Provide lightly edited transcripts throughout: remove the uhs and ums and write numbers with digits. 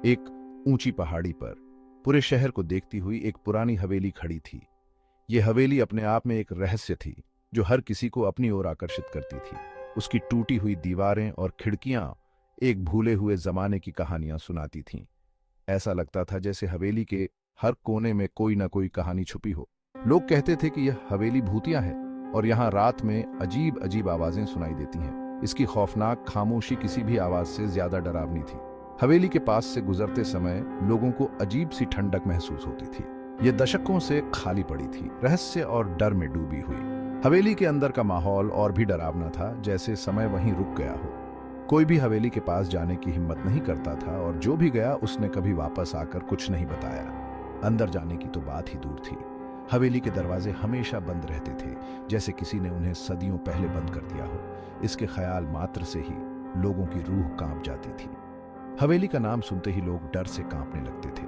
एक ऊंची पहाड़ी पर पूरे शहर को देखती हुई एक पुरानी हवेली खड़ी थी। यह हवेली अपने आप में एक रहस्य थी जो हर किसी को अपनी ओर आकर्षित करती थी। उसकी टूटी हुई दीवारें और खिड़कियां एक भूले हुए जमाने की कहानियां सुनाती थीं। ऐसा लगता था जैसे हवेली के हर कोने में कोई ना कोई कहानी छुपी हो। लोग कहते थे कि यह हवेली भूतिया है और यहाँ रात में अजीब अजीब आवाजें सुनाई देती हैं। इसकी खौफनाक खामोशी किसी भी आवाज से ज्यादा डरावनी थी। हवेली के पास से गुजरते समय लोगों को अजीब सी ठंडक महसूस होती थी। यह दशकों से खाली पड़ी थी, रहस्य और डर में डूबी हुई। हवेली के अंदर का माहौल और भी डरावना था, जैसे समय वहीं रुक गया हो। कोई भी हवेली के पास जाने की हिम्मत नहीं करता था और जो भी गया उसने कभी वापस आकर कुछ नहीं बताया। अंदर जाने की तो बात ही दूर थी। हवेली के दरवाजे हमेशा बंद रहते थे, जैसे किसी ने उन्हें सदियों पहले बंद कर दिया हो। इसके ख्याल मात्र से ही लोगों की रूह कांप जाती थी। हवेली का नाम सुनते ही लोग डर से कांपने लगते थे।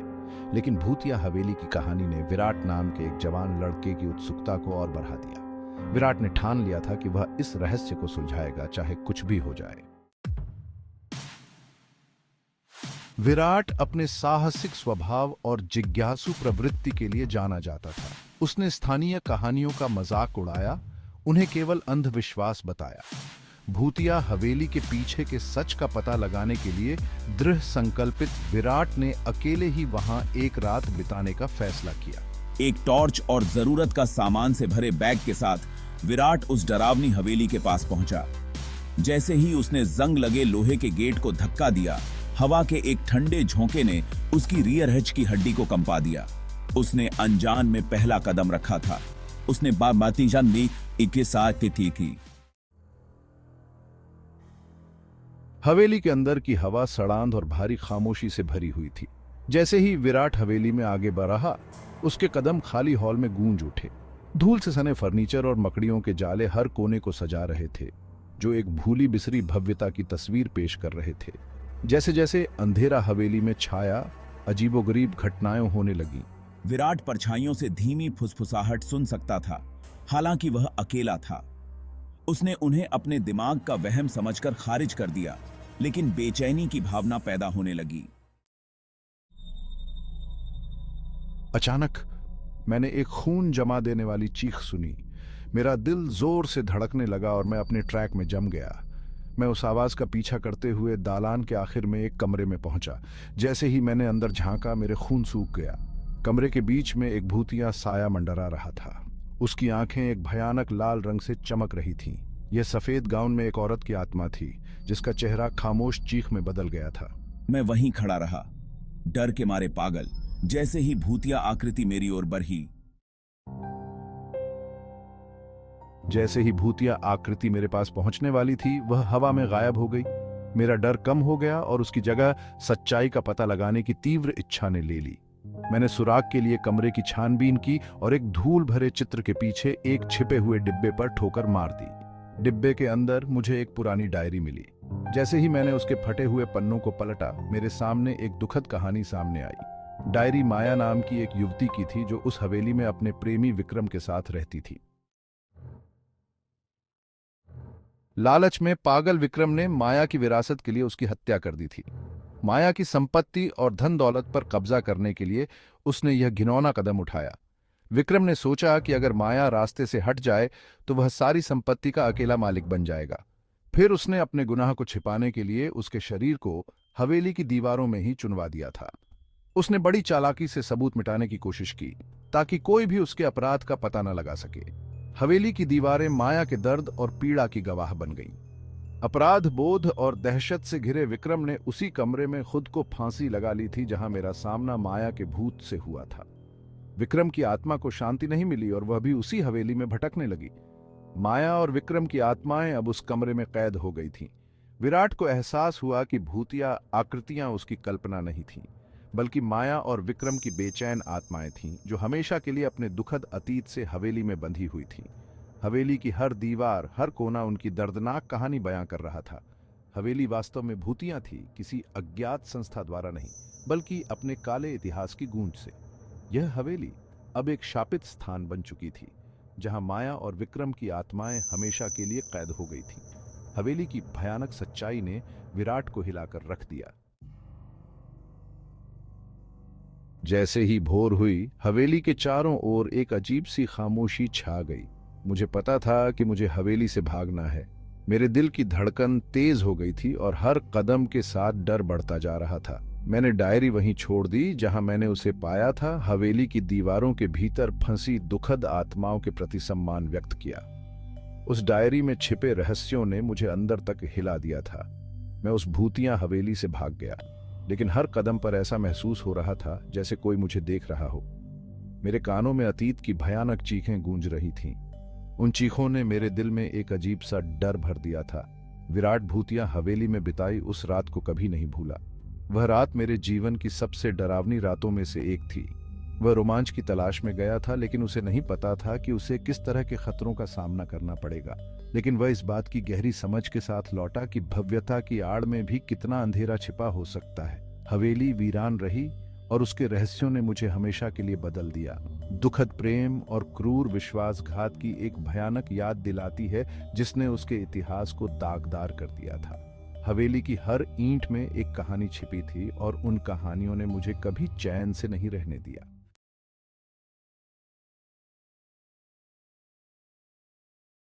लेकिन भूतिया हवेली की कहानी ने विराट नाम के एक जवान लड़के की उत्सुकता को और बढ़ा दिया। विराट ने ठान लिया था कि वह इस रहस्य को सुलझाएगा, चाहे कुछ भी हो जाए। विराट अपने साहसिक स्वभाव और जिज्ञासु प्रवृत्ति के लिए जाना जाता था। उसने स्थानीय कहानियों का मजाक उड़ाया, उन्हें केवल अंधविश्वास बताया। भूतिया हवेली के पीछे के सच का पता लगाने के लिए दृढ़ संकल्पित विराट ने अकेले ही वहां एक रात बिताने का फैसला किया। एक टॉर्च और जरूरत का सामान से भरे बैग के साथ विराट उस डरावनी हवेली के पास पहुंचा। जैसे ही उसने जंग लगे लोहे के गेट को धक्का दिया, हवा के एक ठंडे झोंके ने उसकी रियर हिच की हड्डी को कंपा दिया। उसने अनजान में पहला कदम रखा था। उसने बातीजान ली इके साथ की। हवेली के अंदर की हवा सड़ांध और भारी खामोशी से भरी हुई थी। जैसे ही विराट हवेली में आगे बढ़ा, उसके कदम खाली हॉल में गूंज उठे। धूल से सने फर्नीचर और मकड़ियों के जाले हर कोने को सजा रहे थे, जो एक भूली बिसरी भव्यता की तस्वीर पेश कर रहे थे। जैसे जैसे अंधेरा हवेली में छाया, अजीबोगरीब घटनाएं होने लगी। विराट परछाइयों से धीमी फुसफुसाहट सुन सकता था, हालांकि वह अकेला था। उसने उन्हें अपने दिमाग का वहम समझकर खारिज कर दिया, लेकिन बेचैनी की भावना पैदा होने लगी। अचानक मैंने एक खून जमा देने वाली चीख सुनी। मेरा दिल जोर से धड़कने लगा और मैं अपने ट्रैक में जम गया। मैं उस आवाज का पीछा करते हुए दालान के आखिर में एक कमरे में पहुंचा। जैसे ही मैंने अंदर झांका, मेरे खून सूख गया। कमरे के बीच में एक भूतिया साया मंडरा रहा था। उसकी आंखें एक भयानक लाल रंग से चमक रही थीं। यह सफेद गाउन में एक औरत की आत्मा थी, जिसका चेहरा खामोश चीख में बदल गया था। मैं वहीं खड़ा रहा, डर के मारे पागल। जैसे ही भूतिया आकृति मेरी ओर बढ़ी, जैसे ही भूतिया आकृति मेरे पास पहुंचने वाली थी, वह हवा में गायब हो गई। मेरा डर कम हो गया और उसकी जगह सच्चाई का पता लगाने की तीव्र इच्छा ने ले ली। मैंने सुराग के लिए कमरे की छानबीन की और एक धूल भरे चित्र के पीछे एक छिपे हुए डिब्बे पर ठोकर मार दी। डिब्बे के अंदर मुझे एक पुरानी डायरी मिली। जैसे ही मैंने उसके फटे हुए पन्नों को पलटा, मेरे सामने एक दुखद कहानी सामने आई। डायरी माया नाम की एक युवती की थी, जो उस हवेली में अपने प्रेमी विक्रम के साथ रहती थी। लालच में पागल विक्रम ने माया की विरासत के लिए उसकी हत्या कर दी थी। माया की संपत्ति और धन दौलत पर कब्जा करने के लिए उसने यह घिनौना कदम उठाया। विक्रम ने सोचा कि अगर माया रास्ते से हट जाए तो वह सारी संपत्ति का अकेला मालिक बन जाएगा। फिर उसने अपने गुनाह को छिपाने के लिए उसके शरीर को हवेली की दीवारों में ही चुनवा दिया था। उसने बड़ी चालाकी से सबूत मिटाने की कोशिश की, ताकि कोई भी उसके अपराध का पता न लगा सके। हवेली की दीवारें माया के दर्द और पीड़ा की गवाह बन गईं। अपराध बोध और दहशत से घिरे विक्रम ने उसी कमरे में खुद को फांसी लगा ली थी, जहां मेरा सामना माया के भूत से हुआ था। विक्रम की आत्मा को शांति नहीं मिली और वह भी उसी हवेली में भटकने लगी। माया और विक्रम की आत्माएं अब उस कमरे में कैद हो गई थीं। विराट को एहसास हुआ कि भूतिया आकृतियां उसकी कल्पना नहीं थीं, बल्कि माया और विक्रम की बेचैन आत्माएं थीं, जो हमेशा के लिए अपने दुखद अतीत से हवेली में बंधी हुई थीं। हवेली की हर दीवार, हर कोना उनकी दर्दनाक कहानी बयां कर रहा था। हवेली वास्तव में भूतिया थी, किसी अज्ञात संस्था द्वारा नहीं, बल्कि अपने काले इतिहास की गूंज से। यह हवेली अब एक शापित स्थान बन चुकी थी, जहां माया और विक्रम की आत्माएं हमेशा के लिए कैद हो गई थीं। हवेली की भयानक सच्चाई ने विराट को हिलाकर रख दिया। जैसे ही भोर हुई, हवेली के चारों ओर एक अजीब सी खामोशी छा गई। मुझे पता था कि मुझे हवेली से भागना है। मेरे दिल की धड़कन तेज हो गई थी और हर कदम के साथ डर बढ़ता जा रहा था। मैंने डायरी वहीं छोड़ दी जहां मैंने उसे पाया था, हवेली की दीवारों के भीतर फंसी दुखद आत्माओं के प्रति सम्मान व्यक्त किया। उस डायरी में छिपे रहस्यों ने मुझे अंदर तक हिला दिया था। मैं उस भूतिया हवेली से भाग गया, लेकिन हर कदम पर ऐसा महसूस हो रहा था जैसे कोई मुझे देख रहा हो। मेरे कानों में अतीत की भयानक चीखें गूंज रही थीं। उन चीखों ने मेरे दिल में एक अजीब सा डर भर दिया था। विराट भूतिया हवेली में बिताई उस रात को कभी नहीं भूला। वह रात मेरे जीवन की सबसे डरावनी रातों में से एक थी। वह रोमांच की तलाश में गया था, लेकिन उसे नहीं पता था कि उसे किस तरह के खतरों का सामना करना पड़ेगा। लेकिन वह इस बात की गहरी समझ के साथ लौटा कि भव्यता की आड़ में भी कितना अंधेरा छिपा हो सकता है। हवेली वीरान रही और उसके रहस्यों ने मुझे हमेशा के लिए बदल दिया। दुखद प्रेम और क्रूर विश्वासघात की एक भयानक याद दिलाती है जिसने उसके इतिहास को दागदार कर दिया था। हवेली की हर ईंट में एक कहानी छिपी थी और उन कहानियों ने मुझे कभी चैन से नहीं रहने दिया।